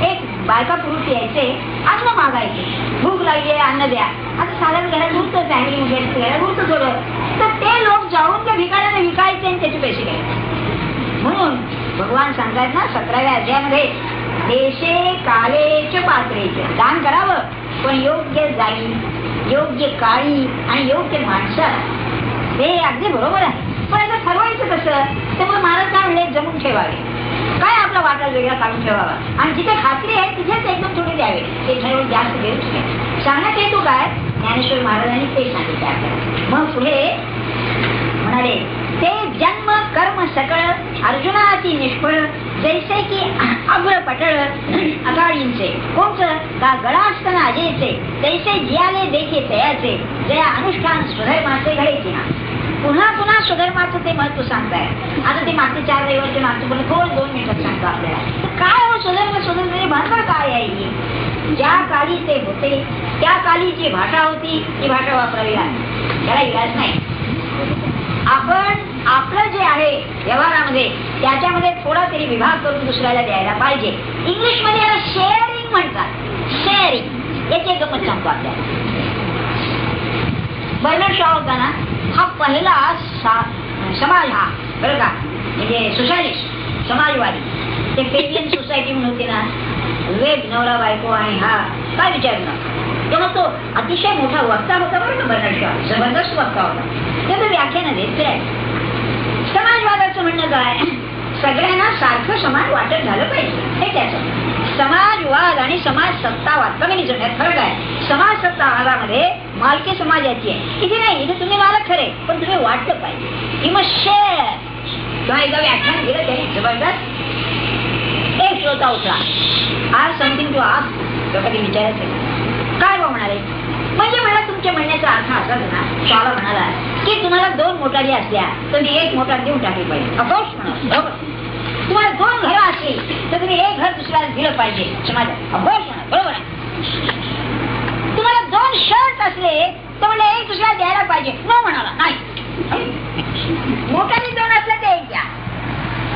एक बायका पुरुष यायचे, अन्न मागायचे. भूक लागली आहे अन्न द्या. आता साधारण घरात दूरचं फॅमिली घरात दूरचं थोडं, तर ते लोक जाऊन त्या भिकाऱ्याला विकायचे आणि त्याचे पैसे घ्यायचे. म्हणून भगवान सांगतात ना 17व्या अध्यायामध्ये, देशे कालेच पात्रेचे दान करावं पण योग्य जागी, योग्य काळी आणि योग्य माणसाला. हे अगदी बरोबर आहे. पण आता ठरवायचं कसं, त्यामुळे महाराज काय म्हणले जमून ठेवावे. काय आपला वाटा वेगळा काढून ठेवावा आणि जिथे खात्री आहे तिथेच एकदम थोडे द्यावे. ते ठरवून जास्त देऊच नाही. सांगण्यात येतो काय, ज्ञानेश्वर महाराजांनी ते सांगितले आपल्याला. मग पुढे म्हणाले ते जन्म कर्म सकळ अर्जुनाची निष्फळ जैसे की अग्र पटळ अगाडींचे कोणचं का गळा असताना अजयचे तैसे जियाले देखे तयाचे जया अनुष्ठान स्वधर्माचे घडेचे ना. पुन्हा पुन्हा स्वधर्माचं ते महत्व सांगताय. आता ते मागचे 4 रविवारचे मागचं बोलले थोडं 2 मिनिटात सांगतो आपल्याला. तर काय हो स्वधर्म, स्वधर्म भाषा काय आहे. ज्या काळी ते होते त्या काळी जी भाषा होती ती भाषा वापरावी लागली, त्याला इलाज नाही. आपण आपलं जे आहे व्यवहारामध्ये त्याच्यामध्ये थोडा तरी विभाग करून दुसऱ्याला द्यायला पाहिजे. इंग्लिश मध्ये याला शेअरिंग म्हणतात. शेअरिंग याची गंमत सांगतो आपल्याला. बर्नर्ड शॉ होता ना, हा पहिला समाज, हा बरं का, म्हणजे सोशलिस्ट समाजवादी. ते पेरियन सोसायटी म्हणून होती ना, वेब नवरा बायको आणि हा काय विचारू नका. तेव्हा तो अतिशय मोठा वक्ता होता बरं का बर्नर्ड शॉ, जबरदस्त वक्ता होता. ते व्याख्यान देत फिरायचं. समाजवादाचं म्हणणं काय, सगळ्यांना सारखं समान वाटप झालं पाहिजे हे त्याचं. समाजवाद आणि समाज सत्तावाद कम्युनिझम यात फरक आहे. समाज सत्तावादामध्ये मालकी समाजाची आहे, इथे नाही. इथे तुम्ही मालक खरे पण तुम्ही वाटलं पाहिजे. You must share. किंवा एकदा व्याख्यान दिलं त्यांनी जबरदस्त. एक श्रोता होता, आज समथिंग टू आस्क, कधी विचारायचं काय बा म्हणाले. म्हणजे मला तुमच्या म्हणण्याचा अर्थ असा ना, शाळा म्हणाला की तुम्हाला 2 मोटारी असल्या तर मी 1 मोटार देऊन टाकली पाहिजे. अफकोर्स म्हणा, बरोबर. तुम्हाला 2 घरं असली तर तुम्ही 1 घर दुसऱ्याला दिलं पाहिजे समाजात. अफकोर्स म्हणा, बरोबर आहे. तुम्हाला 2 शर्ट असले तर म्हणजे 1 दुसऱ्याला द्यायला पाहिजे. न म्हणाला नाही. मोटारी 2 असल्या तर 1 द्या,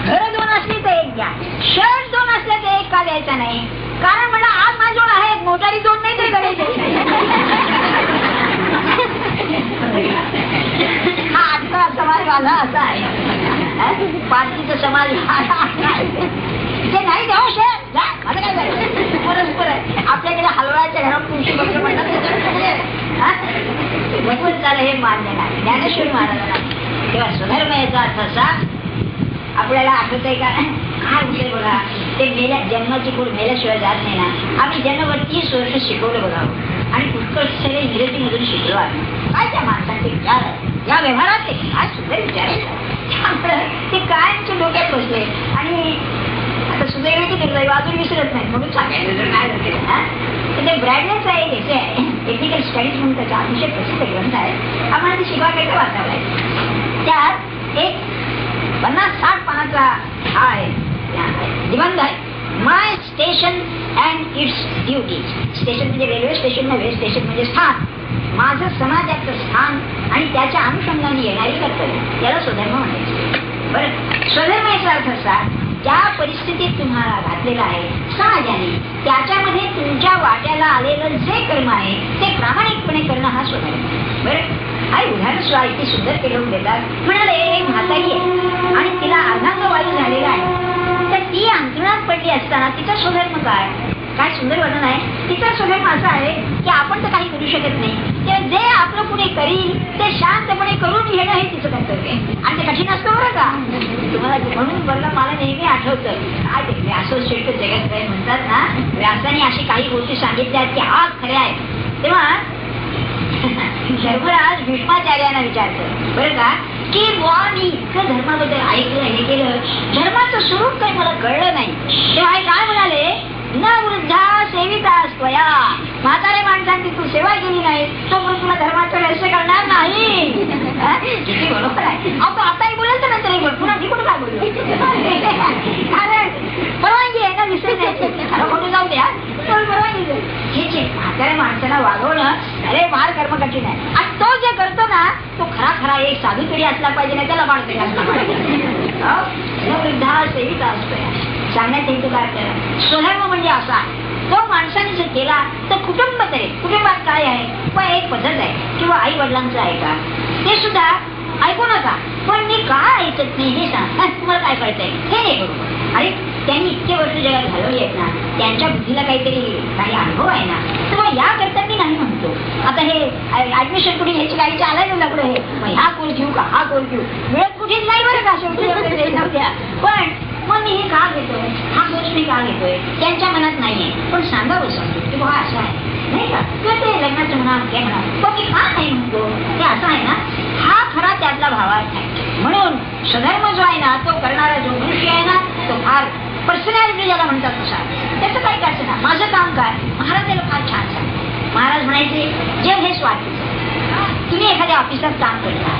घरं 2 असली तर 1 द्या, शर्ट 2 असल्या तर 1 का द्यायचा नाही. कारण म्हणा आज माझ्याजवळ आहे मोटारी 2 नाही तरी घडे. हा आजचा समाजवाद असा आहे. पार्टीचा समाज ते नाही द्यावं शेअर, माझं काय झालं परस्पर आहे. आपल्याकडे हलवायच्या घरात तुळशी बघ म्हणतात भगवंत झालं हे मान्य नाही ज्ञानेश्वर महाराजांना. तेव्हा स्वधर्म याचा अर्थ असा, आपल्याला आठवत आहे का काय होते बघा, ते मेल्या जन्माची कुळ मेल्याशिवाय जात नाही ना. आम्ही जन्मभर 30 वर्ष शिकवलं बघावं आणि पुष्कळ सगळे इंग्रजीमधून शिकलो आहे. काय त्या माणसांचे विचार आहे या व्यवहारात, काय सुद्धा विचार आहे ते कायमच्या डोक्यात बसले. आणि आता सुदैवाची दुर्दैव अजून विसरत नाही म्हणून सांगायचं काय होते. ते ब्रॅडनेस आहे त्याचे टेक्निकल स्टडीज म्हणून त्याचा अतिशय प्रसिद्ध ग्रंथ आहे. आपण ते शिकायला वाचावं आहे. त्यात एक 50-60 पानाचा हा आहे निबंध आहे. My station and its duties. Station म्हणजे रेल्वे स्टेशन नव्हे, स्टेशन म्हणजे स्थान. माझं समाजाचं स्थान आणि त्याच्या अनुषंगाने येणारी कर्तव्य, याला स्वधर्म म्हणायचं. बरं, स्वधर्म सांगण्याचा अर्थ असा, ज्या परिस्थितीत तुम्हाला घातलेला आहे समाजाने, त्याच्यामध्ये तुमच्या वाट्याला आलेलं जे कर्म आहे ते प्रामाणिकपणे करणं हा स्वधर्म. बरं, आई उदाहरण सुद्धा इतकी सुंदर केलं देतात. म्हणाले एक म्हातारी आहे आणि तिला अर्धांग वायू झालेला आहे, तर ती अंतरुणात पडली असताना तिचा स्वधर्म काय? काय सुंदर वर्णन आहे. तिचा स्वधर्म असा आहे की आपण तर काही करू शकत नाही, ते जे आपलं कुणी करील ते शांतपणे करून घेणं हे तिचं कर्तव्य आहे. आणि ते कठीण असतं बरं का. तुम्हाला म्हणून बरं मला नेहमी आठवतं काय ते असोसिएट जगत काय म्हणतात ना, व्यासाने अशी काही गोष्टी सांगितल्या की हा खऱ्या आहेत. तेव्हा धर्मराज भीष्माचार्यांना विचारतं बरं का की बुवा मी इतकं धर्माबद्दल ऐकलं, हे केलं, धर्माचं स्वरूप काही मला कळलं नाही. तेव्हा काय म्हणाले, न वृद्धा सेविता स्वया, म्हातारे माणसांची तू सेवा केली नाही तोपर्यंत तुला धर्माचं रहस्य कळणार नाही. किती बरोबर आहे. आताही बोलेल तर नंतरही बोल, पुन्हा मी कुठं काय बोललो. कारण परवानगी आहे ना विसरण्याची. खरं खोटं जाऊ द्या, परवानगी हे जे म्हाताऱ्या माणसाला वागवणं, अरे फार कर्म कठीण आहे. आणि तो जे करतो ना तो खरा खरा एक साधू तरी असला पाहिजे, नाही त्याला बाळतरी असला पाहिजे. न वृद्धा सेविता स्वया सांगण्यात हेतू काय केलं. स्वधर्म म्हणजे असा, तो माणसाने जर केला तर कुटुंब तरी, कुटुंबात काय आहे पण एक पद्धत आहे किंवा आई वडिलांचं आहे का ते सुद्धा ऐकू नका, पण मी का ऐकत नाही हे सांग, तुम्हाला काय कळतंय हे नाही बरोबर. अरे त्यांनी इतके वर्ष जगात घालवली आहेत ना, त्यांच्या बुद्धीला काही अनुभव आहे ना, तर मग या करता मी नाही म्हणतो. आता हे ऍडमिशन कुठे घ्यायची गाडी चालायला लागलो, हे हा कोर्स घेऊ का हा कोर्स घेऊ, मिळत कुठेच नाही बरं का शेवटी नव्हत्या. पण मग मी हे का घेतोय, हा कोर्स मी का घेतोय त्यांच्या मनात नाहीये, पण सांगावं सांगतो की बघा असं आहे नाही का, किंवा ते लग्नाचं म्हणा काय म्हणा, पण मी का नाही म्हणतो ते असं आहे ना, हा खरा त्यातला भावार्थ आहे. म्हणून स्वधर्म जो आहे ना तो करणारा जो मनुष्य आहे ना तो फार पर्सनॅलिटी ज्याला म्हणतात तसा, त्याचं काही करायचं ना. माझं काम काय, महाराजाला फार छान सांग. महाराज म्हणायचे जग हे स्वार्थीचं. तुम्ही एखाद्या ऑफिसात काम करता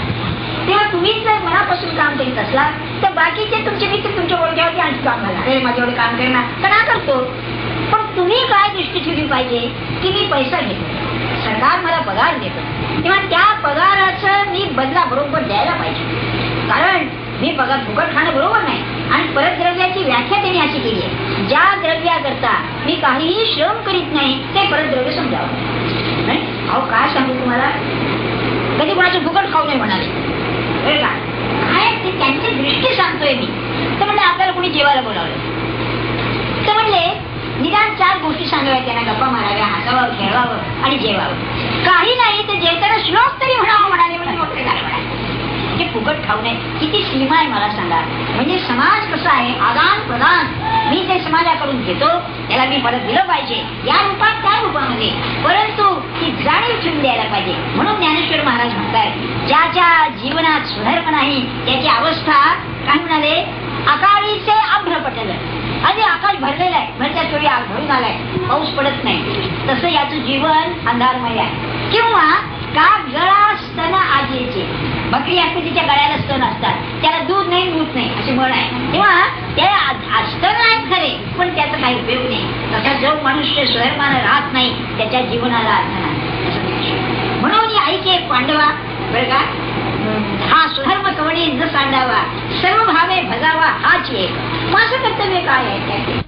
तेव्हा तुम्हीच जर मनापासून काम करीत असला तर बाकीचे तुमचे मित्र तुमच्या ओळख्यावरती आणखी काम घाला, अरे माझ्या एवढे काम करणार का ना करतो. पण तुम्ही काय दृष्टी ठेवली पाहिजे की मी पैसा घेतो, सरकार मला पगार देतो, तेव्हा त्या पगाराचं मी बदला बरोबर द्यायला पाहिजे. कारण मी पगार फुकट खाणं बरोबर नाही. आणि परद्रव्याची व्याख्या त्यांनी अशी केली आहे, ज्या द्रव्याकरता मी काहीही श्रम करीत नाही ते परद्रव्य समजावं. अहो काय सांगू तुम्हाला, कधी कोणाचे फुकट खाऊ नाही म्हणाले बरं का, काय ते त्यांची दृष्टी सांगतोय मी. तर म्हणलं आपल्याला कोणी जेवायला बोलावलं तर म्हणले निदान 4 गोष्टी सांगाव्या त्यांना, गप्पा माराव्या, हसावं, खेळवावं आणि जेवावं. काही नाही तर जेवताना श्लोक तरी म्हणावं म्हणाले. म्हणजे मोठे काय म्हणाले ते फुकट खाऊ नये. किती सीमा आहे मला सांगा. म्हणजे समाज कसा आहे, आदान प्रदान, मी ते समाजाकडून घेतो त्याला मी परत दिलं पाहिजे या रूपात त्या रूपामध्ये, परंतु ती जाणीव ठेवून द्यायला पाहिजे. म्हणून ज्ञानेश्वर महाराज म्हणतात ज्याच्या जीवनात सुधर्म नाही त्याची अवस्था काय म्हणाले, अकाळीचे आभ्र पटलं. आधी आकाश भरलेलं आहे, भरच्या चोळी भरून आलाय, पाऊस पडत नाही, तसं याचं जीवन अंधारमय आहे. किंवा का गळा स्तन आजीचे, बकरी असते तिच्या गळ्याला स्तन असतात, त्याला दूध नाही दूध नाही अशी म्हण आहे. तेव्हा त्या स्तन आहेत खरे पण त्याचा काही उपयोग नाही. तसा जो मनुष्य स्वधर्मानं राहत नाही त्याच्या जीवनाला अर्थ नाही. म्हणून ऐके पांडवा बरं का, हा सुधर्म कवणी न सांडावा, सर्व भावे भजावा हाच एक. माझं कर्तव्य काय आहे त्याचे.